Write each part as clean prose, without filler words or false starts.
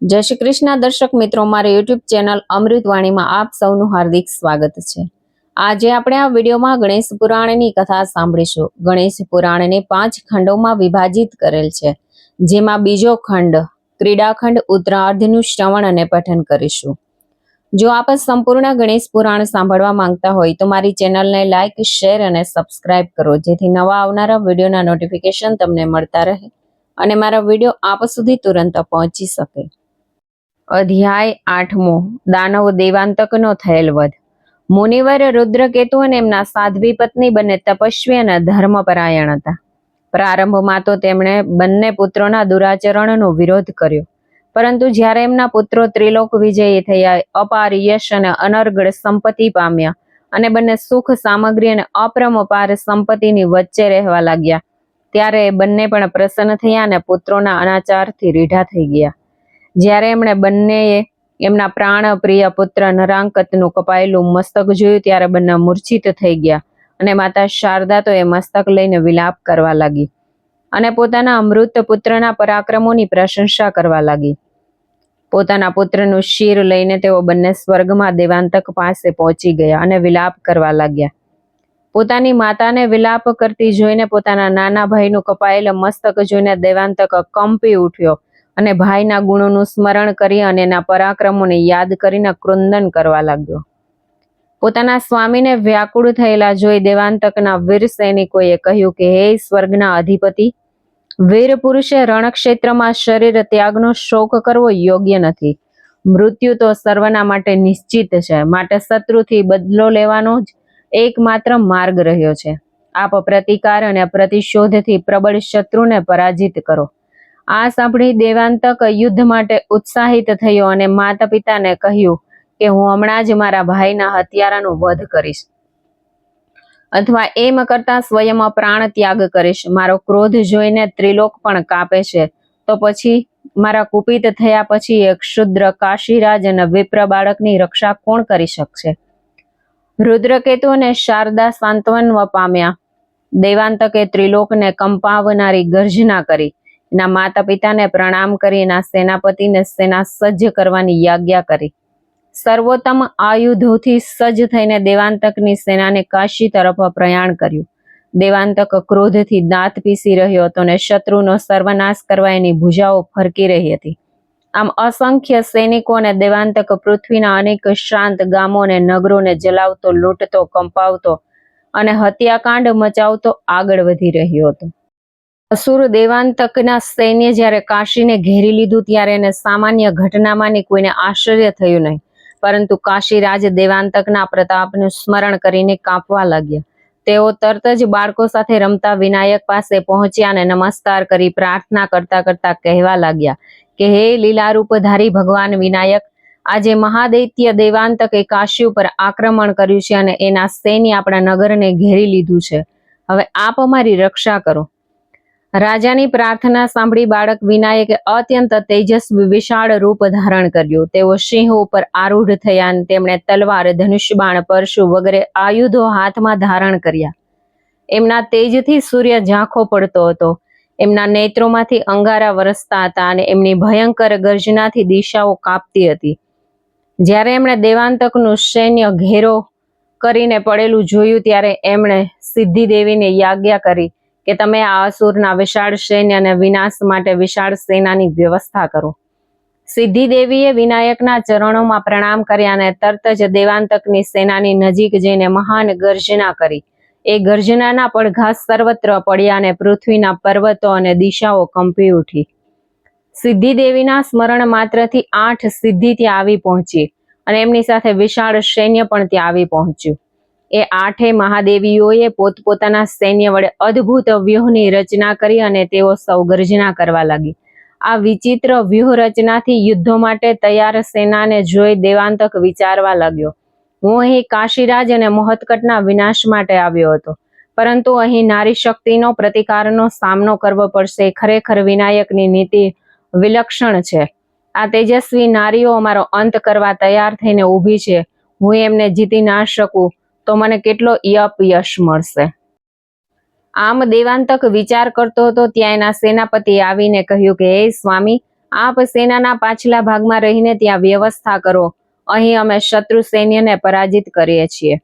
જય શ્રી કૃષ્ણ દર્શક મિત્રો, મારી યુટ્યુબ ચેનલ અમૃતવાણીમાં આપ સૌનું હાર્દિક સ્વાગત છે। આજે આપણે આ વિડીયોમાં ગણેશ પુરાણની કથા સાંભળીશું। ગણેશ પુરાણને 5 ખંડોમાં વિભાજિત કરેલ છે, જેમાં બીજો ખંડ ક્રીડાખંડ ઉત્તરાર્ધનું શ્રવણ અને પઠન કરીશું। જો આપ સંપૂર્ણ ગણેશ પુરાણ સાંભળવા માંગતા હોય તો મારી ચેનલને લાઈક, શેર અને સબસ્ક્રાઇબ કરો, જેથી નવા આવનારા વિડીયોના નોટિફિકેશન તમને મળતા રહે અને મારા વિડીયો આપ સુધી તુરંત પહોંચી શકે। અધ્યાય 8મો, દાનવ દેવાંતકનો થયેલ વધ। મુનિવર રુદ્રકેતુ અને એમના સાધ્વી પત્ની બંને તપસ્વી અને ધર્મપરાયણ હતા। પ્રારંભમાં તો તેમણે બંને પુત્રોના દુરાચરણનો વિરોધ કર્યો, પરંતુ જ્યારે એમના પુત્રો ત્રિલોક વિજયી થયા, અપાર યશ અને અનર્ગળ સંપત્તિ પામ્યા અને બંને સુખ સામગ્રી અને અપરંપાર સંપત્તિની વચ્ચે રહેવા લાગ્યા, ત્યારે બંને પણ પ્રસન્ન થયા અને પુત્રોના અનાચારથી રીઢા થઈ ગયા। જ્યારે એમણે બંનેએ એમના પ્રાણ પ્રિય પુત્ર નરાંકતનું કપાયેલું મસ્તક જોયું, ત્યારે બંને મૂર્છિત થઈ ગયા અને માતા શારદા તો એ મસ્તક લઈને વિલાપ કરવા લાગી અને પોતાના અમૃત પુત્રના પરાક્રમોની પ્રશંસા કરવા લાગી। પોતાના પુત્રનું શિર લઈને તેઓ બંને સ્વર્ગમાં દેવાંતક પાસે પહોંચી ગયા અને વિલાપ કરવા લાગ્યા। પોતાની માતાને વિલાપ કરતી જોઈને પોતાના નાના ભાઈનું કપાયેલ મસ્તક જોઈને દેવાંતક કંપી ઉઠ્યો અને ભાઈના ગુણોનું સ્મરણ કરી અને એના પરાક્રમોને યાદ કરીને ક્રુંદન કરવા લાગ્યો। પોતાના સ્વામીને વ્યાકુળ થયેલા જોઈ દેવાંતકના વીર સૈનિકોએ કહ્યું કે હે સ્વર્ગના અધિપતિ, વીર પુરુષે રણક્ષેત્રમાં શરીર ત્યાગનો શોક કરવો યોગ્ય નથી। મૃત્યુ તો સર્વના માટે નિશ્ચિત છે, માટે શત્રુથી બદલો લેવાનો જ એકમાત્ર માર્ગ રહ્યો છે। આપ પ્રતિકાર અને પ્રતિશોધથી પ્રબળ શત્રુને પરાજિત કરો। આ સાંભળી દેવાંતક યુદ્ધ માટે ઉત્સાહિત થયો અને માતા પિતાને કહ્યું કે હું હમણાં જ મારા ભાઈના હત્યારાનો વધ કરીશ, અથવા એમ કરતા સ્વયં પ્રાણ ત્યાગ કરીશ। મારો ક્રોધ જોઈને ત્રિલોક પણ કાપે છે, તો પછી મારા કુપિત થયા પછી એક ક્ષુદ્ર કાશીરાજ અને વિપ્ર બાળકની રક્ષા કોણ કરી શકશે? રુદ્રકેતુ અને શારદા સાંત્વન પામ્યા। દેવાંતકે ત્રિલોકને કંપાવનારી ગર્જના કરી, એના માતા પિતાને પ્રણામ કરી એના સેનાપતિને સેના સજ્જ કરવાની આજ્ઞા કરી। સર્વોત્તમ આયુધોથી સજ્જ થઈને દેવાંતકની સેનાને કાશી તરફ પ્રયાણ કર્યું। દેવાંતક ક્રોધથી દાંત પીસી રહ્યો હતો અને શત્રુનો સર્વનાશ કરવા એની ભુજાઓ ફરકી રહી હતી। આમ અસંખ્ય સૈનિકો અને દેવાંતક પૃથ્વીના અનેક શાંત ગામો અને નગરોને જલાવતો, લૂંટતો, કંપાવતો અને હત્યાકાંડ મચાવતો આગળ વધી રહ્યો હતો। અસુર દેવાંતકના સૈન્ય જ્યારે કાશીને ઘેરી લીધું, ત્યારે એને સામાન્ય ઘટનામાંની કોઈને આશ્ચર્ય થયું નહીં, પરંતુ કાશીરાજ દેવાંતકના પ્રતાપનું સ્મરણ કરીને કાંપવા લાગ્યા। તેઓ તરત જ બાળકો સાથે રમતા વિનાયક પાસે પહોંચ્યા અને નમસ્કાર કરી પ્રાર્થના કરતા કરતા કહેવા લાગ્યા કે હે લીલારૂપધારી ભગવાન વિનાયક, આજે મહાદૈત્ય દેવાંતકે કાશી ઉપર આક્રમણ કર્યું છે અને એના સૈન્ય આપણા નગરને ઘેરી લીધું છે। હવે આપ અમારી રક્ષા કરો। રાજાની પ્રાર્થના સાંભળી બાળક વિનાયકે અત્યંત તેજસ્વી વિશાળ રૂપ ધારણ કર્યું। તેઓ સિંહ ઉપર આરૂઢ થયા અને તેમણે તલવાર, ધનુષ્યબાણ, પરશુ વગેરે આયુધો હાથમાં ધારણ કર્યા। એમના તેજથી સૂર્ય ઝાંખો પડતો હતો, એમના નેત્રોમાંથી અંગારા વરસતા હતા અને એમની ભયંકર ગર્જનાથી દિશાઓ કાપતી હતી। જ્યારે એમણે દેવાંતકનું સૈન્ય ઘેરો કરીને પડેલું જોયું, ત્યારે એમણે સિદ્ધિ દેવીને આજ્ઞા કરી કે તમે આ અસુરના વિશાળ સૈન્યને વિનાશ માટે વિશાળ સેનાની વ્યવસ્થા કરો। સિદ્ધિ દેવીએ વિનાયકના ચરણોમાં પ્રણામ કર્યા અને તરત જ દેવાંતકની સેનાની નજીક જઈને મહાન ગર્જના કરી। એ ગર્જનાના પડઘા સર્વત્ર પડ્યા અને પૃથ્વીના પર્વતો અને દિશાઓ કંપી ઉઠી। સિદ્ધિ દેવીના સ્મરણ માત્રથી 8 સિદ્ધિ ત્યાં આવી પહોંચી અને એમની સાથે વિશાળ સૈન્ય પણ ત્યાં આવી પહોંચ્યું। એ 8 મહાદેવીઓએ પોતપોતાના સૈન્ય વડે અદ્ભુત વ્યૂહની રચના કરી અને તેઓ સૌ ગર્જના કરવા લાગી। આ વિચિત્ર વ્યૂહ રચનાથી યુદ્ધો માટે તૈયાર સેનાને જોઈ દેવાંતક વિચારવા લાગ્યો, હું અહીં કાશીરાજ અને મોહત્કટના વિનાશ માટે આવ્યો હતો, પરંતુ અહીં નારી શક્તિનો પ્રતિકારનો સામનો કરવો પડશે। ખરેખર વિનાયકની નીતિ વિલક્ષણ છે। આ તેજસ્વી નારીઓ અમારો અંત કરવા તૈયાર થઈને ઊભી છે। હું એમને જીતી ના શકું તો મને કેટલો યશ મળશે। આમ દેવાંતક વિચાર કરતો હતો, ત્યાં એના સેનાપતિ આવીને કહ્યું કે હે સ્વામી, આપ સેનાના પાછલા ભાગમાં રહીને ત્યાં વ્યવસ્થા કરો. અહીં અમે શત્રુ સૈન્યને પરાજિત કરીએ છીએ.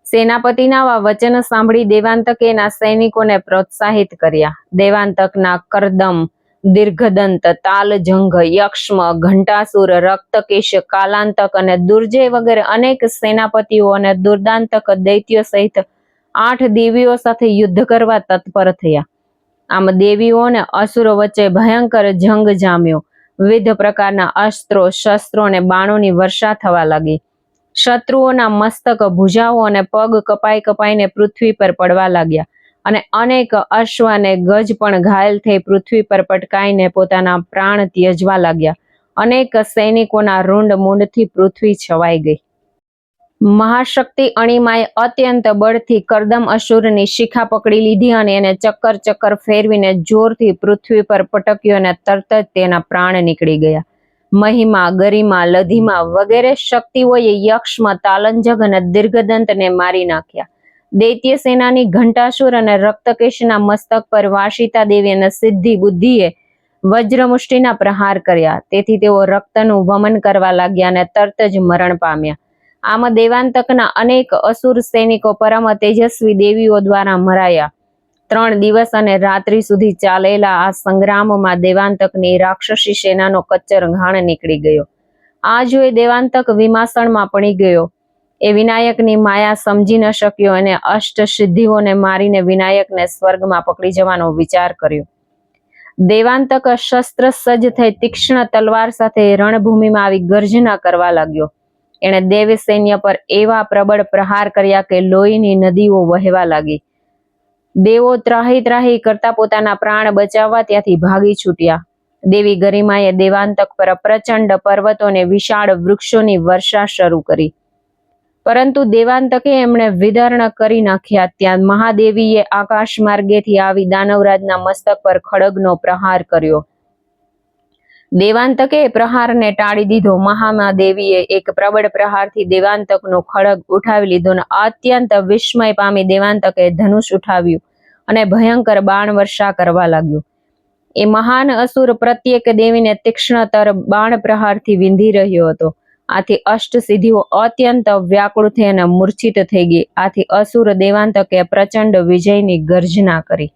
સેનાપતિના આ વચન સાંભળી દેવાંતકે એના સૈનિકોને પ્રોત્સાહિત કર્યા. દેવાંતકના કરદમ, દીર્ઘદંત, તાલજંઘ, યક્ષ્મ, ઘંટાસુર, રક્તકેશ, કાલાંતક અને દુર્જય વગેરે અનેક સેનાપતિઓ અને દુર્દાંતક દૈત્યો સહિત 8 દેવીઓ સાથે યુદ્ધ કરવા તત્પર થયા. આમ દેવીઓ અને અસુરો વચ્ચે ભયંકર જંગ જામ્યો. વિવિધ પ્રકારના અસ્ત્રો, શસ્ત્રો અને બાણોની વર્ષા થવા લાગી. શત્રુઓના મસ્તક, ભુજાઓ અને પગ કપાઈને પૃથ્વી પર પડવા લાગ્યા અને અનેક અશ્વ અને ગજ પણ ઘાયલ થઈ પૃથ્વી પર પટકાઈને પોતાના પ્રાણ ત્યજવા લાગ્યા. અનેક સૈનિકોના રૂંડ મૂંડથી પૃથ્વી છવાઈ ગઈ. મહાશક્તિ અણિમાએ અત્યંત બળથી કરદમ અસુરની શિખા પકડી લીધી અને એને ચક્કર ફેરવીને જોરથી પૃથ્વી પર પટક્યો અને તરત જ તેના પ્રાણ નીકળી ગયા. મહિમા, ગરિમા, લધિમા વગેરે શક્તિઓએ યક્ષ્મ, તાલંજગ અને દીર્ઘદંતને મારી નાખ્યા. દૈત્ય સેનાની ઘંટાસુર અને રક્તકેશના મસ્તક પર વાસિતા દેવી અને સિદ્ધિ બુદ્ધિએ વજ્રમુષ્ટિના પ્રહાર કર્યા. તેથી તેઓ રક્તનું વમન કરવા લાગ્યા અને તરત જ મરણ પામ્યા. આમ દેવાંતકના અનેક અસુર સૈનિકો પરમ તેજસ્વી દેવીઓ દ્વારા મરાયા. 3 દિવસ અને રાત્રિ સુધી ચાલેલા આ સંગ્રામમાં દેવાંતકની રાક્ષસી સેનાનો કચ્ચર ઘાણ નીકળી ગયો. આ જોઈ દેવાંતક વિમાસણમાં પડી ગયો. એ વિનાયકની માયા સમજી ન શક્યો અને અષ્ટ સિદ્ધિઓને મારીને વિનાયકને સ્વર્ગમાં પકડી જવાનો વિચાર કર્યો. દેવાંતક શસ્ત્ર સજ્જ થઈ તીક્ષ્ણ તલવાર સાથે રણભૂમિમાં આવી ગર્જના કરવા લાગ્યો. એણે દેવ સૈન્ય પર એવા પ્રબળ પ્રહાર કર્યા કે લોહીની નદીઓ વહેવા લાગી. દેવો ત્રાહી કરતા પોતાના પ્રાણ બચાવવા ત્યાંથી ભાગી છૂટ્યા. દેવી ગરિમાએ દેવાંતક પર પ્રચંડ પર્વતો અને વિશાળ વૃક્ષોની વર્ષા શરૂ કરી. પરંતુ દેવાંતકે એમણે વિદર્ણ કરી નાખ્યા. ત્યાં મહાદેવીએ આકાશ માર્ગેથી આવી દાનવરાજના મસ્તક પર ખડગનો પ્રહાર કર્યો. દેવાંતકે પ્રહારને ટાળી દીધો. મહાદેવીએ એક પ્રબળ પ્રહારથી દેવાંતકનો ખડગ ઉઠાવી લીધો અને અત્યંત વિસ્મય પામી દેવાંતકે ધનુષ ઉઠાવ્યું અને ભયંકર બાણ વર્ષા કરવા લાગ્યો. એ મહાન અસુર પ્રત્યેક દેવીને તીક્ષ્ણતર બાણ પ્રહારથી વિંધી રહ્યો હતો. આથી અષ્ટ સિદ્ધિઓ અત્યંત વ્યાકુળ થઈ અને મૂર્છિત થઈ ગઈ. આથી અસુર દેવાંતકે પ્રચંડ વિજયની ગર્જના કરી.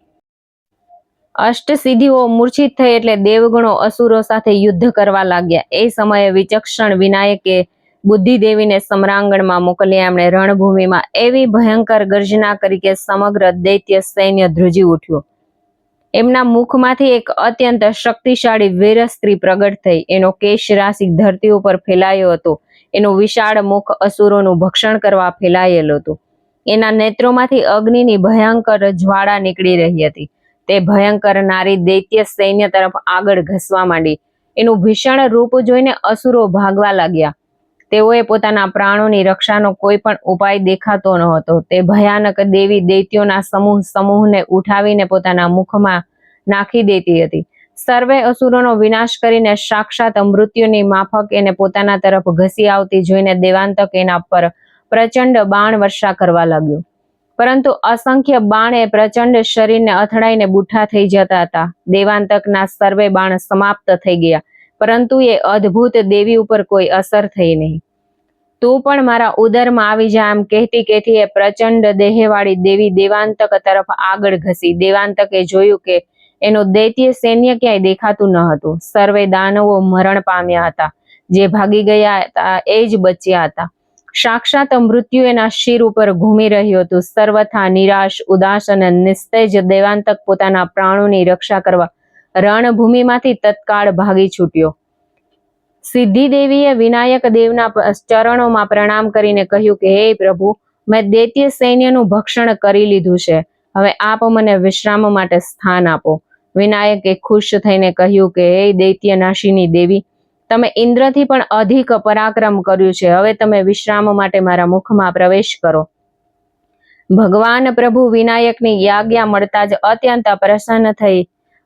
અષ્ટ સિદ્ધિઓ મૂર્છિત થઈ એટલે દેવગણો અસુરો સાથે યુદ્ધ કરવા લાગ્યા. એ સમયે વિચક્ષણ વિનાયકે બુદ્ધિદેવીને સમ્રાંગણમાં મોકલ્યા. એમણે રણભૂમિમાં એવી ભયંકર ગર્જના કરી કે સમગ્ર દૈત્ય સૈન્ય ધ્રુજી ઉઠ્યું. એમના મુખમાંથી એક અત્યંત શક્તિશાળી વીર સ્ત્રી પ્રગટ થઈ. એનો કેશ રાશિ ધરતી ઉપર ફેલાયો હતો. એનું વિશાળ મુખ અસુરોનું ભક્ષણ કરવા ફેલાયેલું હતું. એના નેત્રોમાંથી અગ્નિની ભયંકર જ્વાળા નીકળી રહી હતી. તે ભયંકર નારી દૈત્ય સૈન્ય તરફ આગળ ઘસવા માંડી. એનું ભીષણ રૂપ જોઈને અસુરો ભાગવા લાગ્યા. તેઓએ પોતાના પ્રાણોની રક્ષાનો કોઈ પણ ઉપાય દેખાતો ન હતો. તે ભયાનક દેવી દૈત્યોના સમૂહને ઉઠાવીને પોતાના મુખમાં નાખી દેતી હતી. સર્વે અસુરોનો વિનાશ કરીને સાક્ષાત મૃત્યુની માફક એને પોતાના તરફ ઘસી આવતી જોઈને દેવાંતક એના પર પ્રચંડ બાણ વર્ષા કરવા લાગ્યો. પરંતુ અસંખ્ય બાણ એ પ્રચંડ શરીરને અથડાઈને બુઠ્ઠા થઈ જતા હતા. દેવાંતકના સર્વે બાણ સમાપ્ત થઈ ગયા, પરંતુ એ અદ્ભુત દેવી ઉપર કોઈ અસર થઈ નહીં. તું પણ મારા ઉદરમાં આવી જા એમ કહેતી એ પ્રચંડ દેહવાળી દેવી દેવાંતક તરફ આગળ ઘસી. દેવાંતકે જોયું કે એનું દૈત્ય સૈન્ય ક્યાંય દેખાતું ન હતું. સર્વે દાનવો મરણ પામ્યા હતા. જે ભાગી ગયા હતા એ જ બચ્યા હતા. સાક્ષાત મૃત્યુ એના શિર ઉપર ઘૂમી રહ્યું હતું. સર્વથા નિરાશ, ઉદાસ અને નિસ્તેજ દેવાંતક પોતાના પ્રાણોની રક્ષા કરવા રણભૂમિમાંથી તત્કાળ ભાગી છૂટ્યો. સિદ્ધિ દેવીએ વિનાયક દેવના ચરણોમાં પ્રણામ કરીને કહ્યું કે હે પ્રભુ, મેં દૈત્ય સૈન્યનું ભક્ષણ કરી લીધું છે. હવે આપ મને વિશ્રામ માટે સ્થાન આપો. વિનાયકે ખુશ થઈને કહ્યું કે હે દૈત્ય નાશીની દેવી, તમે ઇન્દ્રથી પણ અધિક પરાક્રમ કર્યું છે. હવે તમે વિશ્રામ માટે મારા મુખમાં પ્રવેશ કરો. ભગવાન પ્રભુ વિનાયકની આજ્ઞા મળતા જ અત્યંત પ્રસન્ન થઈ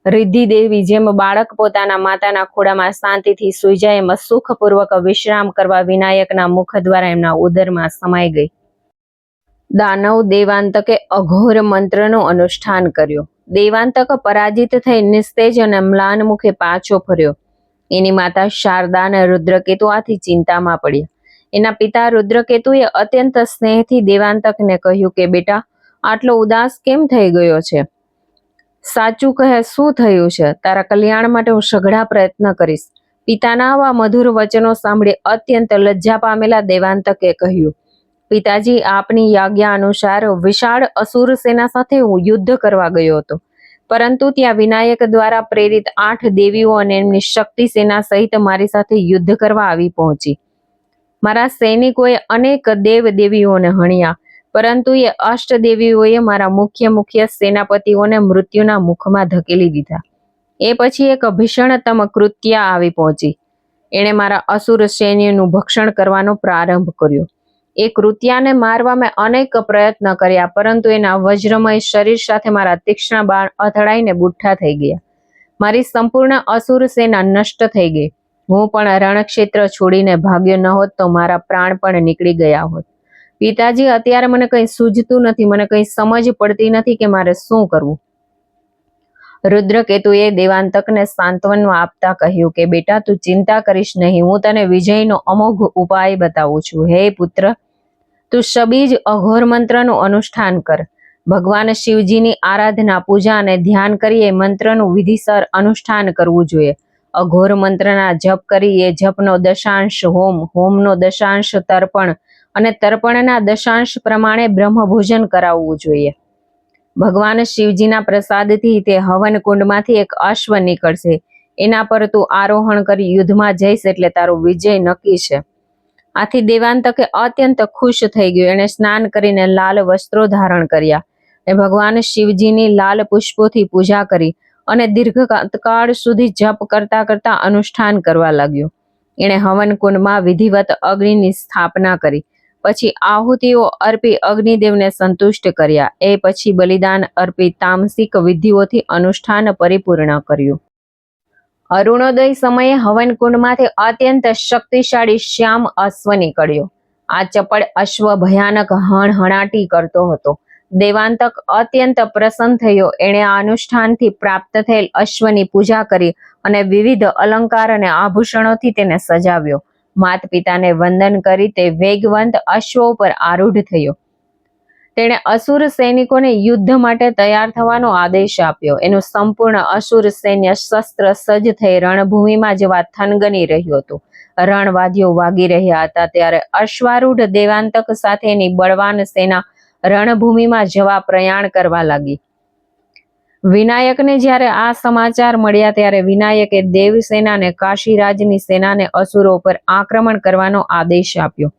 રિદ્ધિ દેવી જેમ બાળક પોતાના માતાના ખોળામાં શાંતિથી સૂઈ જાય એમ સુખપૂર્વક વિશ્રામ કરવા વિનાયકના મુખ દ્વારા એમના ઉદરમાં સમાઈ ગઈ. દાનવ દેવાંતકે અઘોર મંત્રનું અનુષ્ઠાન કર્યું. દેવાંતક પરાજિત થઈ નિસ્તેજ અને મ્લાન મુખે પાછો ફર્યો. એની માતા શારદા અને રુદ્રકેતુ આથી ચિંતામાં પડ્યા. એના પિતા રુદ્રકેતુએ અત્યંત સ્નેહથી દેવાંતકને કહ્યું કે બેટા, આટલો ઉદાસ કેમ થઈ ગયો છે? સાચું કહે, શું થયું છે? તારા કલ્યાણ માટે હું સઘળા પ્રયત્ન કરીશ. પિતાના આવા મધુર વચનો સાંભળી અત્યંત લજ્જા પામેલા દેવાંતકે કહ્યું, પિતાજી, આપની આજ્ઞા અનુસાર વિશાળ અસુર સેના સાથે હું યુદ્ધ કરવા ગયો હતો, પરંતુ ત્યાં વિનાયક દ્વારા પ્રેરિત 8 દેવીઓ અને એમની શક્તિ સેના સહિત મારી સાથે યુદ્ધ કરવા આવી પહોંચી. મારા સૈનિકોએ અનેક દેવ દેવીઓને હણ્યા, પરંતુ એ અષ્ટદેવીઓએ મારા મુખ્ય સેનાપતિઓને મૃત્યુના મુખમાં ધકેલી દીધા. એ પછી એક ભીષણતમ કૃત્યા આવી પહોંચી. એણે મારા અસુર સૈન્યનું ભક્ષણ કરવાનો પ્રારંભ કર્યો. એ કૃત્યાને મારવા મેં અનેક પ્રયત્ન કર્યા, પરંતુ એના વજ્રમય શરીર સાથે મારા તીક્ષ્ણ બાણ અથડાઈને બુઠ્ઠા થઈ ગયા. મારી સંપૂર્ણ અસુર સેના નષ્ટ થઈ ગઈ. હું પણ રણક્ષેત્ર છોડીને ભાગ્યો ન હોત તો મારા પ્રાણ પણ નીકળી ગયા હોત. પિતાજી, અત્યારે મને કંઈ સૂઝતું નથી, મને કંઈ સમજ પડતી નથી કે મારે શું કરવું. રુદ્રકેતુએ દેવાંતકને સાંત્વના આપતા કહ્યું કે બેટા, તું ચિંતા કરીશ નહીં, હું તને વિજયનો અમોઘ ઉપાય બતાવું છું. હે પુત્ર, તું શબીજ અઘોર મંત્રનું અનુષ્ઠાન કર. ભગવાન શિવજીની આરાધના, પૂજા અને ધ્યાન કરી એ મંત્રનું વિધિસર અનુષ્ઠાન કરવું જોઈએ. અઘોર મંત્રના જપ કરી એ જપનો દશાંશ હોમ, હોમનો દશાંશ તર્પણ અને તર્પણના દશાંશ પ્રમાણે બ્રહ્મભોજન કરાવવું જોઈએ. ભગવાન શિવજીના પ્રસાદથી તે હવન કુંડમાંથી એક અશ્વ નીકળશે. એના પર તું આરોહણ કરી યુદ્ધમાં જઈશ એટલે તારો વિજય નક્કી છે. આથી દેવાંતકે અત્યંત ખુશ થઈ ગયો. એણે સ્નાન કરીને લાલ વસ્ત્રો ધારણ કર્યા અને ભગવાન શિવજીની લાલ પુષ્પોથી પૂજા કરી અને દીર્ઘકાળ સુધી જપ કરતા કરતા અનુષ્ઠાન કરવા લાગ્યો. એણે હવન કુંડમાં વિધિવત અગ્નિની સ્થાપના કરી. પછી આહુતિઓ અર્પી અગ્નિદેવને સંતુષ્ટ કર્યા. એ પછી બલિદાન અર્પી તામસિક વિધિઓથી અનુષ્ઠાન પરિપૂર્ણ કર્યું. અરુણોદય સમયે હવન કુંડમાંથી અત્યંત શક્તિશાળી શ્યામ અશ્વ નીકળ્યો. આ ચપળ અશ્વ ભયાનક હણહણાટી કરતો હતો. દેવાંતક અત્યંત પ્રસન્ન થયો. એણે આ અનુષ્ઠાનથી પ્રાપ્ત થયેલ અશ્વની પૂજા કરી અને વિવિધ અલંકાર અને આભૂષણોથી તેને સજાવ્યો. માત પિતાને વંદન કરી તે વેગવંત અશ્વ ઉપર આરૂઢ થયો. તેણે અસુર સૈનિકોને યુદ્ધ માટે તૈયાર થવાનો આદેશ આપ્યો. એનું સંપૂર્ણ અસુર સૈન્ય શસ્ત્ર સજ્જ થઈ રણભૂમિમાં જવા થનગની રહ્યું હતું. રણવાદ્યો વાગી રહ્યા હતા ત્યારે અશ્વારૂઢ દેવાંતક સાથેની બળવાન સેના રણભૂમિમાં જવા પ્રયાણ કરવા લાગી. વિનાયકને જ્યારે આ સમાચાર મળ્યા ત્યારે વિનાયકે દેવસેનાને કાશીરાજની સેનાને અસુરો પર આક્રમણ કરવાનો આદેશ આપ્યો.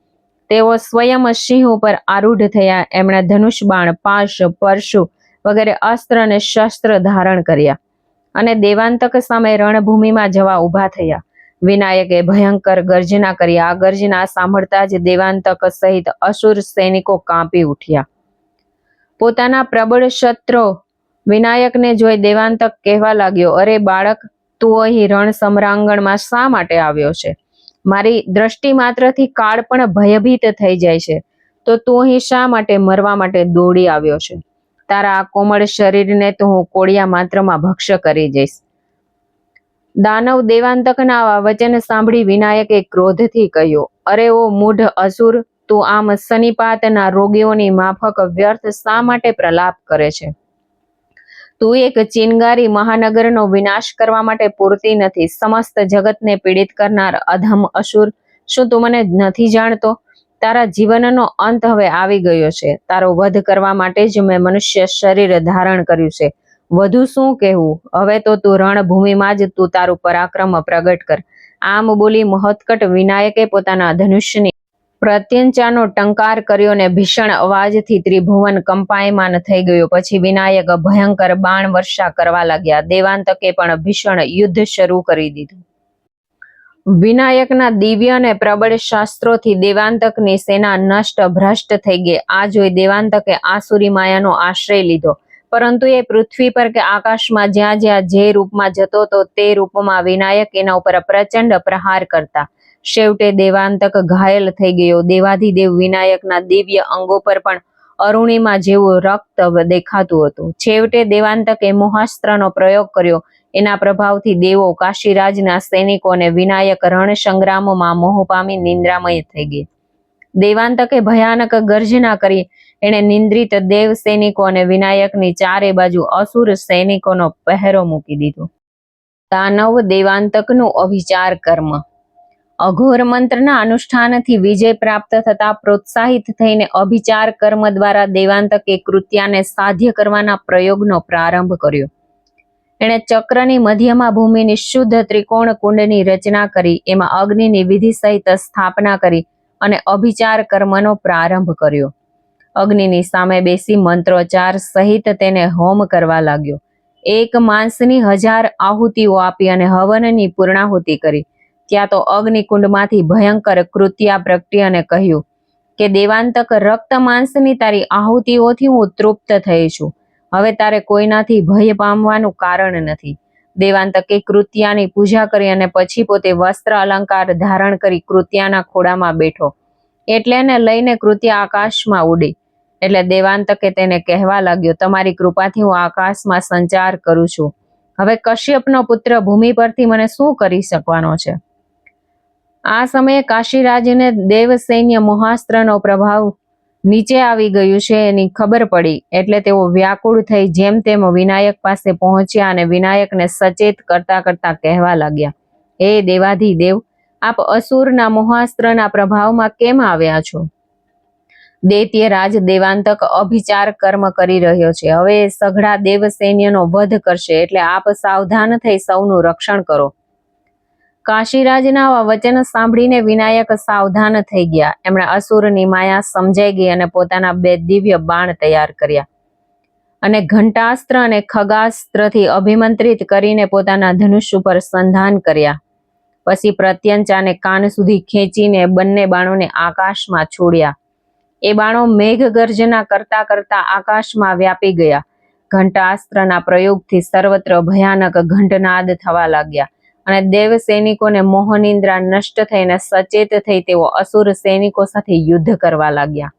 તેઓ સ્વયં સિંહ ઉપર આરૂઢ થયા. એમણે ધનુષ, બાણ, પાશ, પરશુ વગેરે અસ્ત્ર અને શસ્ત્ર ધારણ કર્યા અને દેવાંતક સામે રણભૂમિમાં જવા ઊભા થયા. વિનાયકે ભયંકર ગર્જના કરી. આ ગર્જના સાંભળતા જ દેવાંતક સહિત અસુર સૈનિકો કાંપી ઉઠ્યા. પોતાના પ્રબળ શસ્ત્રો વિનાયકને જોઈ દેવાંતક કહેવા લાગ્યો, અરે બાળક, તું અહીં રણ સમરાંગણમાં શા માટે આવ્યો છે? મારી દ્રષ્ટિ માત્રથી કાળ પણ ભયભીત થઈ જાય છે, તો તું અહીં શા માટે મરવા માટે દોડી આવ્યો છે? તારા આ કોમળ શરીરને તો હું કોળિયા માત્રમાં ભક્ષ કરી જઈશ. દાનવ દેવાંતકના આવા વચન સાંભળી વિનાયકે ક્રોધથી કહ્યું, અરે ઓ મૂઢ અસુર, તું આમ સનિપાતના રોગીઓની માફક વ્યર્થ શા માટે પ્રલાપ કરે છે? તું એક ચિનગારી મહાનગરનો વિનાશ કરવા માટે પૂરતી નથી. સમસ્ત જગતને પીડિત કરનાર અધમ અસુર, શું તું મને નથી જાણતો? તારા જીવનનો અંત હવે આવી ગયો છે. તારો વધ કરવા માટે જ મેં મનુષ્ય શરીર ધારણ કર્યું છે. વધુ શું કહેવું? હવે તો તું રણભૂમિમાં જ તું તારું પરાક્રમ પ્રગટ કર. આમ બોલી મહોત્કટ વિનાયકે પોતાના ધનુષ્યની પ્રત્યંચાનો ટંકાર કર્યો ને ભીષણ અવાજથી ત્રિભુવન કંપાયમાન થઈ ગયો. પછી વિનાયક ભયંકર બાણ વર્ષા કરવા લાગ્યા. દેવાંતકે પણ ભીષણ યુદ્ધ શરૂ કરી દીધું. વિનાયકના દિવ્ય અને પ્રબળ શાસ્ત્રોથી દેવાંતકની સેના નષ્ટ ભ્રષ્ટ થઈ ગઈ. આ જોઈ દેવાંતકે આસુરી માયાનો આશ્રય લીધો, પરંતુ એ પૃથ્વી પર કે આકાશમાં જ્યાં જ્યાં જે રૂપમાં જતો હતો તે રૂપમાં વિનાયક એના ઉપર પ્રચંડ પ્રહાર કરતા. છેવટે દેવાંતક ઘાયલ થઈ ગયો. દેવાધિદેવ વિનાયકના દિવ્ય અંગો પર પણ અરુણિમા જેવું રક્ત દેખાતું હતું. છેવટે દેવાંતકે મોહાસ્ત્રનો પ્રયોગ કર્યો. એના પ્રભાવથી દેવો, કાશીરાજના સૈનિકો અને વિનાયક રણ સંગ્રામમાં મોહ પામી નિંદ્રામય થઈ ગઈ. દેવાંતકે ભયાનક ગર્જના કરી એણે નિંદ્રિત દેવ સૈનિકો અને વિનાયકની ચારે બાજુ અસુર સૈનિકોનો પહેરો મૂકી દીધો. દાનવ દેવાંતકનું અભિચાર કર્મ. અઘોર મંત્રના અનુષ્ઠાનથી વિજય પ્રાપ્ત થતા પ્રોત્સાહિત થઈને અભિચાર કર્મ દ્વારા દેવાંતકે કૃત્યાને સાધ્ય કરવાના પ્રયોગનો પ્રારંભ કર્યો. એણે ચક્રની મધ્યમાં ભૂમિની શુદ્ધ ત્રિકોણ કુંડની રચના કરી, એમાં અગ્નિની વિધિ સહિત સ્થાપના કરી અને અભિચાર કર્મનો પ્રારંભ કર્યો. અગ્નિની સામે બેસી મંત્રોચ્ચાર સહિત તેને હોમ કરવા લાગ્યો. એક માસની 1000 આહુતિઓ આપી અને હવનની પૂર્ણાહુતિ કરી. ત્યાં તો અગ્નિકુંડમાંથી ભયંકર કૃત્યા પ્રગટી અને કહ્યું કે દેવાંતક, રક્ત માંસની તારી આહુતિઓથી હું તૃપ્ત થઈ છું. હવે તારે કોઈનાથી ભય પામવાનું કારણ નથી. દેવાંતકે કૃત્યાની પૂજા કરી અને પછી પોતે વસ્ત્ર અલંકાર ધારણ કરી કૃત્યાના ખોળામાં બેઠો. એટલે એને લઈને કૃત્યા આકાશમાં ઉડી. એટલે દેવાંતકે તેને કહેવા લાગ્યો, તમારી કૃપાથી હું આકાશમાં સંચાર કરું છું. હવે કશ્યપનો પુત્ર ભૂમિ પરથી મને શું કરી શકવાનો છે? આ સમયે કાશીરાજને દેવ સૈન્ય મોહાસ્ત્રનો પ્રભાવ નીચે આવી ગયું છે એની ખબર પડી. એટલે તેઓ વ્યાકુળ થઈ જેમ તેમ વિનાયક પાસે પહોંચ્યા અને વિનાયકને સચેત કરતા કરતા કહેવા લાગ્યા, હે દેવાધિદેવ, આપ અસુરના મોહાસ્ત્રના પ્રભાવમાં કેમ આવ્યા છો? દૈત્ય રાજ દેવાંતક અભિચાર કર્મ કરી રહ્યો છે. હવે એ સઘળા દેવ સૈન્યનો વધ કરશે, એટલે આપ સાવધાન થઈ સૌનું રક્ષણ કરો. કાશીરાજના આ વચન સાંભળીને વિનાયક સાવધાન થઈ ગયા. એમણે અસુરની માયા સમજાઈ ગઈ અને પોતાના 2 દિવ્ય બાણ તૈયાર કર્યા અને ઘંટાસ્ત્ર અને ખગાસ્ત્રથી અભિમંત્રિત કરીને પોતાના ધનુષ ઉપર સંધાન કર્યા. પછી પ્રત્યંચાને કાન સુધી ખેંચીને બંને બાણોને આકાશમાં છોડ્યા. એ બાણો મેઘ ગર્જના કરતા કરતા આકાશમાં વ્યાપી ગયા. ઘંટાસ્ત્રના પ્રયોગથી સર્વત્ર ભયાનક ઘંટનાદ થવા લાગ્યા અને દેવ સૈનિકોને મોહનિંદ્રા નષ્ટ થઈને સચેત થઈ તેઓ અસુર સૈનિકો સાથે યુદ્ધ કરવા લાગ્યા.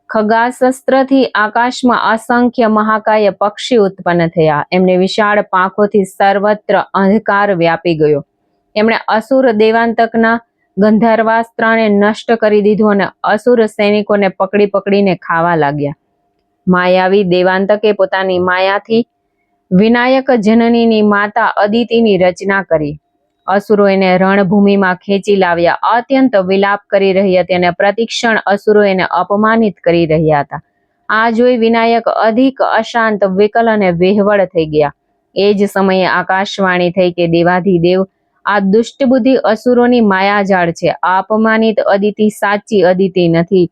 ખગાશસ્ત્રથી આકાશમાં અસંખ્ય મહાકાય પક્ષી ઉત્પન્ન થયા. એમને વિશાળ પાંખોથી સર્વત્ર અંધકાર વ્યાપી ગયો. એમણે અસુર દેવાંતકના ગંધર્વાસ્ત્રને નષ્ટ કરી દીધું અને અસુર સૈનિકોને પકડી પકડીને ખાવા લાગ્યા. માયાવી દેવાંતકે પોતાની માયાથી વિનાયક જનનીની માતા અદિતિની રચના કરી. અસુરો એને રણભૂમિમાં ખેંચી લાવ્યા. અત્યંત વિલાપ કરી રહી હતી અને પ્રતિક્ષણ અસુરો એને અપમાનિત કરી રહ્યા હતા. આ જોઈ વિનાયક અધિક અશાંત, વિકલ અને વિહવળ થઈ ગયા. એ જ સમયે આકાશવાણી થઈ કે દેવાધિદેવ, આ દુષ્ટ બુદ્ધિ અસુરોની માયાજાળ છે. આ અપમાનિત અદિતિ સાચી અદિતિ નથી.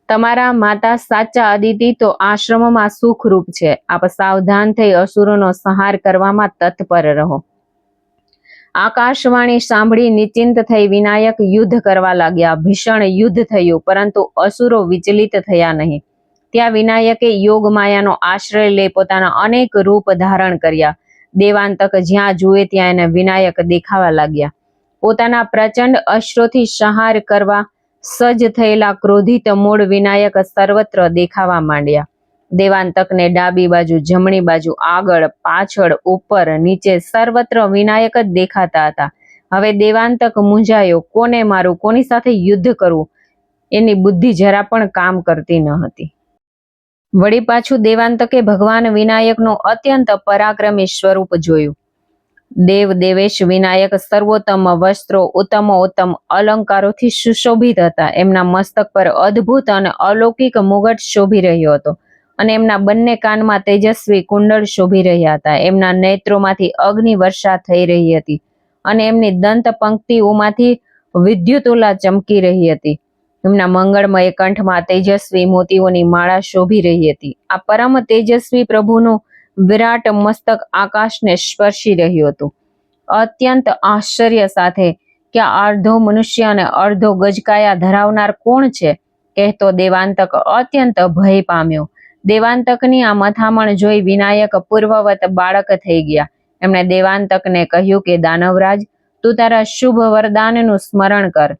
તમારા માતા સાચા અદિતિ તો આશ્રમમાં સુખરૂપ છે. આપ સાવધાન થઈ અસુરોનો સંહાર કરવામાં તત્પર રહો. આકાશવાણી સાંભળી નિશ્ચિંત થઈ વિનાયક યુદ્ધ કરવા લાગ્યા. ભીષણ યુદ્ધ થયું, પરંતુ અસુરો વિચલિત થયા નહીં. ત્યાં વિનાયકે યોગ માયાનો આશ્રય લઈ પોતાના અનેક રૂપ ધારણ કર્યા. દેવાંતક જ્યાં જુએ ત્યાં એને વિનાયક દેખાવા લાગ્યા. પોતાના પ્રચંડ અશ્રોથી સંહાર કરવા સજ્જ થયેલા ક્રોધિત મૂળ વિનાયક સર્વત્ર દેખાવા માંડ્યા. દેવાંતકને ડાબી બાજુ, જમણી બાજુ, આગળ, પાછળ, ઉપર, નીચે સર્વત્ર વિનાયક જ દેખાતા હતા. હવે દેવાંતક મૂંઝાયો. કોને મારું, કોની સાથે યુદ્ધ કરવું, એની બુદ્ધિ જરા પણ કામ કરતી ન હતી. વળી પાછું દેવાંતકે ભગવાન વિનાયકનું અત્યંત પરાક્રમી સ્વરૂપ જોયું. દેવ દેવેશ વિનાયક સર્વોત્તમ વસ્ત્રો, ઉત્તમોત્તમ અલંકારોથી સુશોભિત હતા. એમના મસ્તક પર અદ્ભુત અને અલૌકિક મુગટ શોભી રહ્યો હતો અને એમના બંને કાનમાં તેજસ્વી કુંડળ શોભી રહ્યા હતા. એમના નેત્રોમાંથી અગ્નિ વર્ષા થઈ રહી હતી અને એમની દંત પંક્તિઓમાંથી વિદ્યુતુલા ચમકી રહી હતી. એમના મંગળમય કંઠમાં તેજસ્વી મોતીઓની માળા શોભી રહી હતી. આ પરમ તેજસ્વી પ્રભુનું વિરાટ મસ્તક આકાશને સ્પર્શી રહ્યું હતું. અત્યંત આશ્ચર્ય સાથે કે આ અર્ધો મનુષ્ય અને અર્ધો ગજકાયા ધરાવનાર કોણ છે, કહેતો દેવાંતક અત્યંત ભય પામ્યો. દેવાંતકની આ મથામણ જોઈ વિનાયક પૂર્વવત બાળક થઈ ગયા. એમણે દેવાંતકને કહ્યું કે દાનવરાજ, તું તારા શુભ વરદાનનું સ્મરણ કર.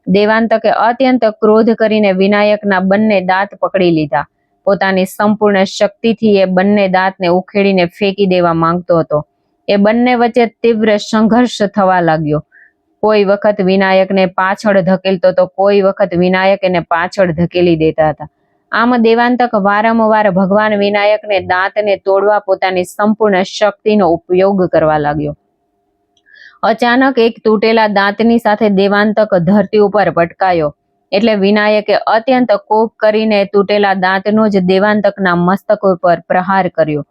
દેવાંતકે અત્યંત ક્રોધ કરીને વિનાયકના બંને દાંત પકડી લીધા. પોતાની સંપૂર્ણ શક્તિથી એ બંને દાંતને ઉખેડીને ફેંકી દેવા માંગતો હતો. એ બંને વચ્ચે તીવ્ર સંઘર્ષ થવા લાગ્યો. કોઈ વખત વિનાયકને પાછળ ધકેલતો તો કોઈ વખત વિનાયક એને પાછળ ધકેલી દેતા હતા. આમ દેવાંતક વારંવાર ભગવાન વિનાયકને દાંતને તોડવા પોતાની સંપૂર્ણ શક્તિનો ઉપયોગ કરવા લાગ્યો. અચાનક એક તૂટેલા દાંતની સાથે દેવાંતક ધરતી ઉપર પટકાયો એટલે વિનાયકે અત્યંત કોપ કરીને તૂટેલા દાંતનો જ દેવાંતકના મસ્તક ઉપર પ્રહાર કર્યો.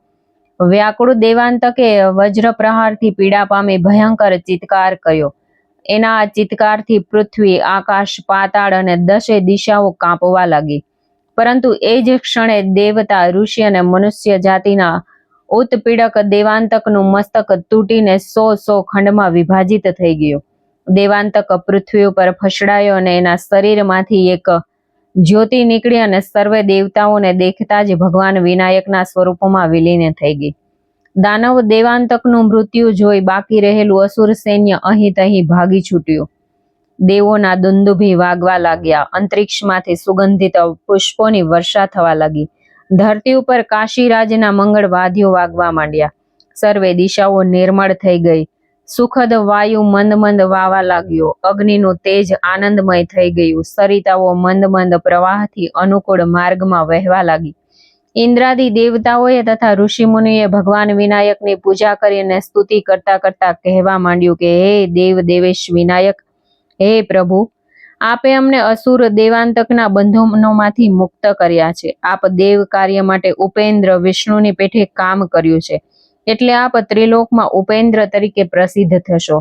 વ્યાકુળ દેવાંતકે વજ્ર પ્રહારથી પીડા પામી ભયંકર ચિત્કાર કર્યો. એના આ ચિત્કારથી પૃથ્વી, આકાશ, પાતાળ અને 10 દિશાઓ કાંપવા લાગી. પરંતુ એ જ ક્ષણે દેવતા, ઋષિ અને મનુષ્ય જાતિના ઉત્પીડક દેવાંતકનું મસ્તક તૂટીને 100 ખંડમાં વિભાજિત થઈ ગયું. દેવાંતક પૃથ્વી ઉપર ફસડાયો અને એના શરીરમાંથી એક જ્યોતિ નીકળી અને સર્વે દેવતાઓને દેખતા જ ભગવાન વિનાયકના સ્વરૂપમાં વિલીન થઈ ગઈ. દાનવ દેવાંતકનું મૃત્યુ જોઈ બાકી રહેલું અસુર સૈન્ય અહીં તહીં ભાગી છૂટ્યું. દેવોના દુંદુભી વાગવા લાગ્યા. અંતરિક્ષમાંથી સુગંધિત પુષ્પોની વર્ષા થવા લાગી. ધરતી ઉપર કાશીરાજના મંગળ વાદ્યો વાગવા માંડ્યા. સર્વે દિશાઓ નિર્મળ થઈ ગઈ. સુખદ વાયુ મંદ મંદ વાવા લાગ્યો. અગ્નિનું તેજ આનંદમય થઈ ગયું. સરિતાઓ મંદ મંદ પ્રવાહથી અનુકૂળ માર્ગમાં વહેવા લાગી. ઇન્દ્રાદિ દેવતાઓએ તથા ઋષિમુનિએ ભગવાન વિનાયકની પૂજા કરીને સ્તુતિ કરતા કરતા કહેવા માંડ્યું કે હે દેવ દેવેશ વિનાયક, હે પ્રભુ, આપે અમને અસુર દેવાંતકના બંધનોમાંથી મુક્ત કર્યા છે. આપ દેવ કાર્ય માટે ઉપેન્દ્ર વિષ્ણુની પેઠે કામ કર્યું છે, એટલે આપ ત્રિલોકમાં ઉપેન્દ્ર તરીકે પ્રસિદ્ધ થશો.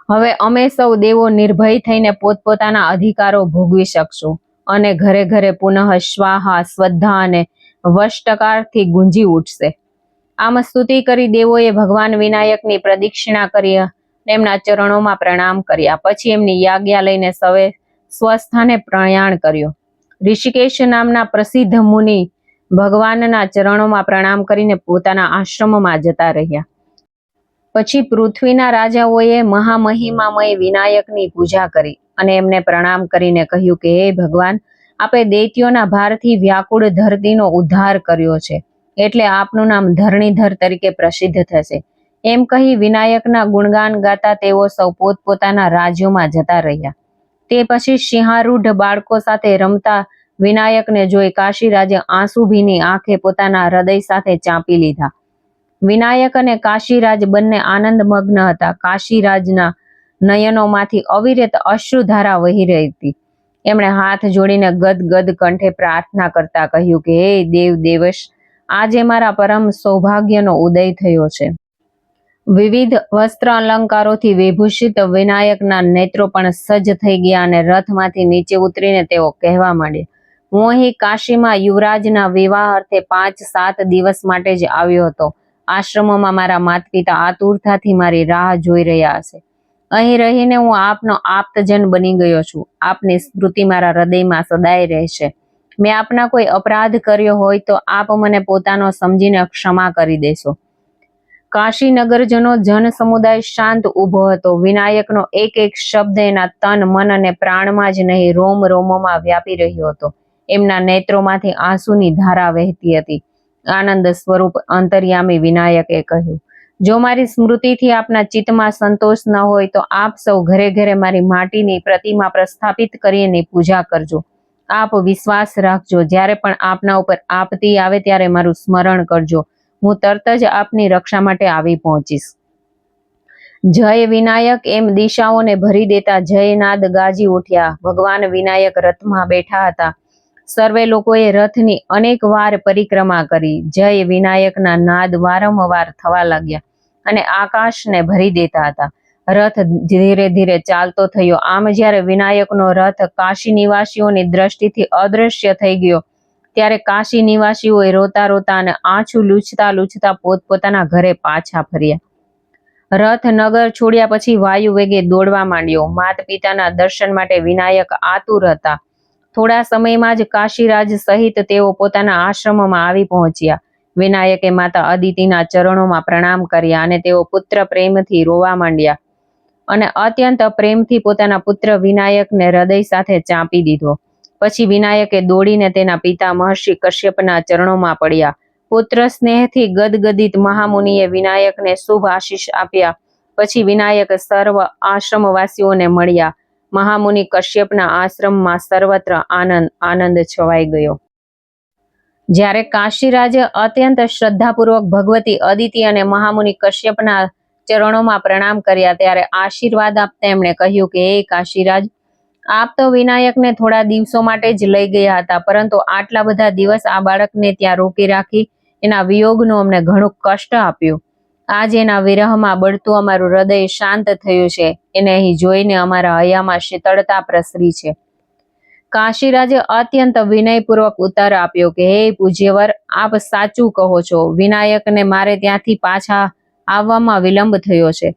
હવે અમે સૌ દેવો નિર્ભય થઈને પોતપોતાના અધિકારો ભોગવી શકશું અને ઘરે ઘરે પુનઃ સ્વાહા, સ્વધા અને વષ્ટકારથી ગુંજી ઉઠશે. આમ સ્તુતિ કરી દેવોએ ભગવાન વિનાયકની પ્રદક્ષિણા કરી, એમના ચરણોમાં પ્રણામ કર્યા. પછી એમની યાજ્ઞા લઈને સૌએ સ્વસ્થાને પ્રયાણ કર્યો. ઋષિકેશ નામના પ્રસિદ્ધ મુનિ ભગવાનના ચરણોમાં પ્રણામ કરીને પોતાના આશ્રમમાં જતા રહ્યા. પછી પૃથ્વીના રાજાઓએ મહામહિમામય વિનાયકની પૂજા કરી અને એમને પ્રણામ કરીને કહ્યું કે હે ભગવાન, આપે દૈત્યોના ભારથી વ્યાકુળ ધરતીનો ઉદ્ધાર કર્યો છે, એટલે આપનું નામ ધરણીધર તરીકે પ્રસિદ્ધ થશે. એમ કહી વિનાયકના ગુણગાન ગાતા તેઓ સૌ પોતપોતાના રાજ્યોમાં જતા રહ્યા. તે પછી સિંહારૂઢ બાળકો સાથે રમતા વિનાયકને જોઈ કાશીરાજે આંસુભીની આંખે પોતાના હૃદય સાથે ચાંપી લીધા. વિનાયક અને કાશીરાજ બંને આનંદમગ્ન હતા. કાશીરાજના નયનોમાંથી અવિરત અશ્રુધારા વહી રહી હતી. એમણે હાથ જોડીને ગદગદ કંઠે પ્રાર્થના કરતા કહ્યું કે હે દેવ દેવશ, આજે મારા પરમ સૌભાગ્યનો ઉદય થયો છે. વિવિધ વસ્ત્ર અલંકારોથી વિભૂષિત વિનાયકના નેત્રો પણ સજ્જ થઈ ગયા અને રથમાંથી નીચે ઉતરીને તેઓ કહેવા માંડ્યા, હું અહીં કાશીમાં યુવરાજના વિવાહ અર્થે 5-7 દિવસ માટે જ આવ્યો હતો. આશ્રમમાં મારા માતા પિતા આતુરતાથી મારી રાહ જોઈ રહ્યા હશે. અહીં રહીને હું આપનો આપ્તજન બની ગયો છું. આપની સ્મૃતિ મારા હૃદયમાં સદાય રહેશે. મેં આપના કોઈ અપરાધ કર્યો હોય તો આપ મને પોતાનો સમજીને ક્ષમા કરી દેશો. કાશી નગરજનો જન સમુદાય શાંત ઊભો હતો. વિનાયકનો એક એક શબ્દ એના તન, મન અને પ્રાણમાં જ નહીં, રોમ રોમોમાં વ્યાપી રહ્યો હતો. એમના નેત્રોમાંથી આંસુની ધારા વહેતી હતી. આનંદ સ્વરૂપ અંતર્યામી વિનાયકે કહ્યું, જો મારી સ્મૃતિથી આપના ચિત્તમાં સંતોષ ન હોય તો આપ સૌ ઘરે ઘરે મારી માટીની પ્રતિમા પ્રસ્થાપિત કરી એની પૂજા કરજો. આપ વિશ્વાસ રાખજો, જ્યારે પણ આપના ઉપર આપત્તિ આવે ત્યારે મારું સ્મરણ કરજો. હું તરત જ આપની રક્ષા માટે આવી પહોંચીશ. જય વિનાયક એમ દિશાઓને ભરી દેતા જયનાદ ગાજી ઉઠ્યા. ભગવાન વિનાયક રથમાં બેઠા હતા. સર્વે લોકોએ રથની અનેક વાર પરિક્રમા કરી. જય વિનાયકના નાદ વારંવાર થવા લાગ્યા અને આકાશને ભરી દેતા હતા. રથ ધીરે ધીરે ચાલતો થયો. આમ જ્યારે વિનાયકનો રથ કાશી નિવાસીઓની દ્રષ્ટિથી અદ્રશ્ય થઈ ગયો ત્યારે કાશી નિવાસીઓએ રોતા રોતા અને આંસુ લૂછતા લૂછતા પોતપોતાના ઘરે પાછા ફર્યા. રથ નગર છોડ્યા પછી વાયુ વેગે દોડવા માંડ્યો. માતા પિતાના દર્શન માટે વિનાયક આતુર હતા. થોડા સમયમાં જ કાશીરાજ સહિત તેઓ પોતાના આશ્રમમાં આવી પહોંચ્યા. વિનાયકે માતા અદિતિના ચરણોમાં પ્રણામ કર્યા અને તેઓ પુત્ર પ્રેમથી રોવા માંડ્યા અને અત્યંત પ્રેમથી પોતાના પુત્ર વિનાયકને હૃદય સાથે ચાંપી દીધો. પછી વિનાયકે દોડીને તેના પિતા મહર્ષિ કશ્યપના ચરણોમાં પડ્યા. પુત્ર સ્નેહથી ગદગદિત મહામુનિએ વિનાયકને શુભ આશીષ આપ્યા. પછી વિનાયક સર્વ આશ્રમવાસીઓને મળ્યા. મહામુનિ કશ્યપના આશ્રમમાં સર્વત્ર આનંદ આનંદ છવાઈ ગયો. જ્યારે કાશીરાજે અત્યંત શ્રદ્ધાપૂર્વક ભગવતી અદિતિ અને મહામુનિ કશ્યપના ચરણોમાં પ્રણામ કર્યા ત્યારે આશીર્વાદ આપતા એમણે કહ્યું કે હે કાશીરાજ, આપ તો વિનાયકને થોડા દિવસો માટે જ લઈ ગયા હતા, પરંતુ આટલા બધા દિવસ આ બાળકને ત્યાં રોકી રાખી એના વિયોગનું અમને ઘણું કષ્ટ આપ્યું. આજે એના વિરહમાં બળતું અમારું હૃદય શાંત થયું છે. એને અહીં જોઈને અમારા હૈયામાં શીતળતા પ્રસરી છે. કાશીરાજે અત્યંત વિનયપૂર્વક ઉત્તર આપ્યો કે હે પૂજ્યવર, આપ સાચું કહો છો. વિનાયકને મારે ત્યાંથી પાછા આવવામાં વિલંબ થયો છે,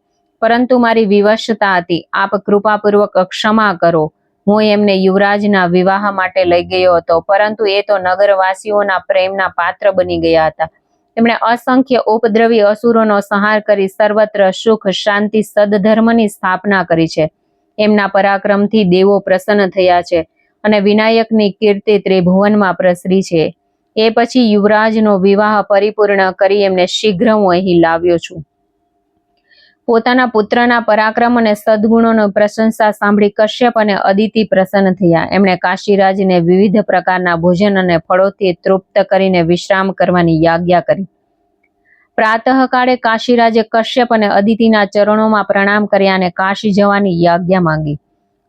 પરંતુ મારી વિવશતા હતી. આપ કૃપાપૂર્વક ક્ષમા કરો. હું એમને યુવરાજના વિવાહ માટે લઈ ગયો હતો, પરંતુ એ તો નગરવાસીઓના પ્રેમના પાત્ર બની ગયા હતા. તેમણે અસંખ્ય ઉપદ્રવી અસુરોનો સંહાર કરી સર્વત્ર સુખ, શાંતિ, સદધર્મની સ્થાપના કરી છે. એમના પરાક્રમથી દેવો પ્રસન્ન થયા છે અને વિનાયકની કીર્તિ ત્રિભુવનમાં પ્રસરી છે. એ પછી યુવરાજનો વિવાહ પરિપૂર્ણ કરી એમને શીઘ્ર હું અહીં લાવ્યો છું. પોતાના પુત્રના પરાક્રમ અને સદગુણોની પ્રશંસા સાંભળી કશ્યપ અને અદિતિ પ્રસન્ન થયા. એમણે કાશીરાજને વિવિધ પ્રકારના ભોજન અને ફળોથી તૃપ્ત કરીને વિશ્રામ કરવાની આજ્ઞા કરી. પ્રાતઃકાળે કાશીરાજે કશ્યપ અને અદિતિના ચરણોમાં પ્રણામ કર્યા અને કાશી જવાની આજ્ઞા માંગી.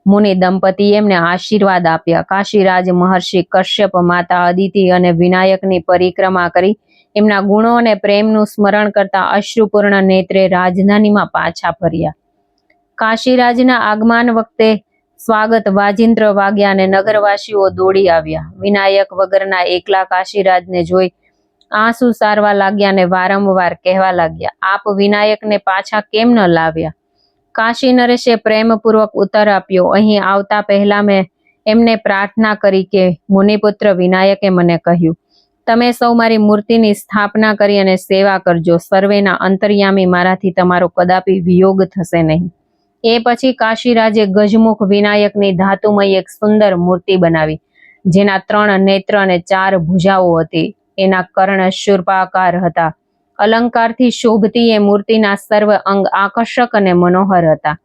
મુનિ દંપતીએ એમને આશીર્વાદ આપ્યા. કાશીરાજ મહર્ષિ કશ્યપ, માતા અદિતિ અને વિનાયકની પરિક્રમા કરી એમના ગુણો અને પ્રેમનું સ્મરણ કરતા અશ્રુપૂર્ણ નેત્રે રાજધાનીમાં પાછા ફર્યા. કાશીરાજના આગમન વખતે સ્વાગત વાજિંત્ર વાગ્યા અને નગરવાસીઓ દોડી આવ્યા. વિનાયક વગરના એકલા કાશીરાજને જોઈ આંસુ સારવા લાગ્યા અને વારંવાર કહેવા લાગ્યા, આપ વિનાયકને પાછા કેમ ન લાવ્યા? કાશી નરેશે પ્રેમપૂર્વક ઉત્તર આપ્યો, અહીં આવતા પહેલા મેં એમને પ્રાર્થના કરી કે મુનિપુત્ર વિનાયકે મને કહ્યું, તમે સૌ મારી મૂર્તિની સ્થાપના કરી અને સેવા કરજો. સર્વેના અંતર્યામી મારાથી તમારો કદાપી વિયોગ થશે નહીં. એ પછી કાશીરાજે ગજમુખ વિનાયકની ધાતુમય એક સુંદર મૂર્તિ બનાવી, જેના 3 નેત્ર અને 4 ભુજાઓ હતી. એના કર્ણ શૂર્પાકાર હતા. અલંકારથી શોભતી એ મૂર્તિના સર્વ અંગ આકર્ષક અને મનોહર હતા.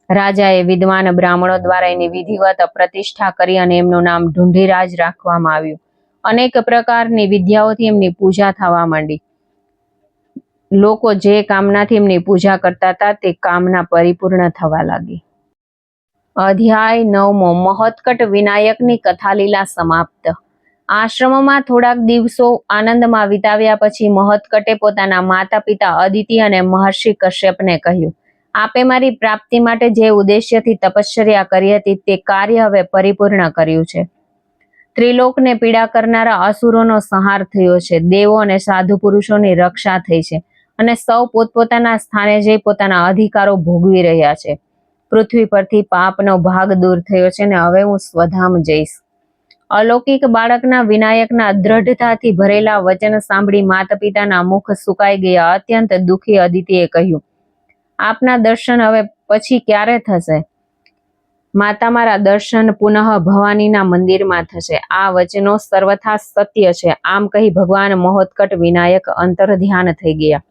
રાજાએ વિદ્વાન બ્રાહ્મણો દ્વારા એની વિધિવત પ્રતિષ્ઠા કરી અને એમનું નામ ઢુંઢીરાજ રાખવામાં આવ્યું. અનેક પ્રકારની વિદ્યાઓથી એમની પૂજા થવા માંડી. લોકો જે કામનાથી એમની પૂજા કરતા હતા તે કામના પરિપૂર્ણ થવા લાગી. અધ્યાય 9મો. મહોત્કટ વિનાયકની કથાલીલા સમાપ્ત. આશ્રમમાં થોડાક દિવસો આનંદમાં વિતાવ્યા પછી મહોત્કટે પોતાના માતા પિતા અદિતિ અને મહર્ષિ કશ્યપને કહ્યું, આપે મારી પ્રાપ્તિ માટે જે ઉદ્દેશ્યથી તપશ્ચર્યા કરી હતી તે કાર્ય હવે પરિપૂર્ણ કર્યું છે. ત્રિલોકને પીડા કરનારા અસુરોનો સંહાર થયો છે. દેવો અને સાધુ પુરુષોની રક્ષા થઈ છે અને સૌ પોતપોતાના સ્થાને જઈ પોતાના અધિકારો ભોગવી રહ્યા છે. પૃથ્વી પરથી પાપનો ભાગ દૂર થયો છે અને હવે હું સ્વધામ જઈશ. અલૌકિક બાળકના વિનાયકના દ્રઢતાથી ભરેલા વચન સાંભળી માતા પિતાના મુખ સુકાઈ ગયા. અત્યંત દુઃખી અદિતિએ કહ્યું, આપના દર્શન હવે પછી ક્યારે થશે? માતા, મારા દર્શન પુનઃ ભવાનીના મંદિરમાં થશે. આ વચનો સર્વથા સત્ય છે. આમ કહી ભગવાન મહોત્કટ વિનાયક અંતર્ધ્યાન થઈ ગયા.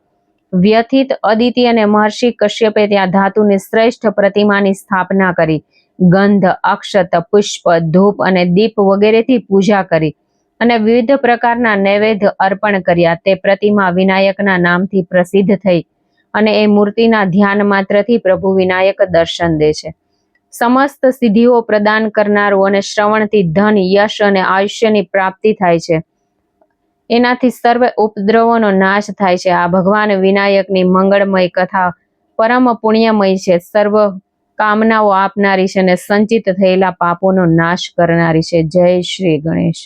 વ્યથિત અદિતિ અને મહર્ષિ કશ્યપે ત્યાં ધાતુની શ્રેષ્ઠ પ્રતિમાની સ્થાપના કરી. ગંધ, અક્ષત, પુષ્પ, ધૂપ અને દીપ વગેરેથી પૂજા કરી અને વિવિધ પ્રકારના નૈવેદ્ય અર્પણ કર્યા. તે પ્રતિમા વિનાયકના નામથી પ્રસિદ્ધ થઈ અને એ મૂર્તિના ધ્યાન માત્રથી પ્રભુ વિનાયક દર્શન દે છે. સમસ્ત સિદ્ધિઓ પ્રદાન કરનારું અને શ્રવણથી ધન, યશ અને આયુષ્યની પ્રાપ્તિ થાય છે. એનાથી સર્વ ઉપદ્રવોનો નાશ થાય છે. આ ભગવાન વિનાયકની મંગળમય કથા પરમ પુણ્યમય છે. સર્વ કામનાઓ આપનારી છે અને સંચિત થયેલા પાપોનો નાશ કરનારી છે. જય શ્રી ગણેશ.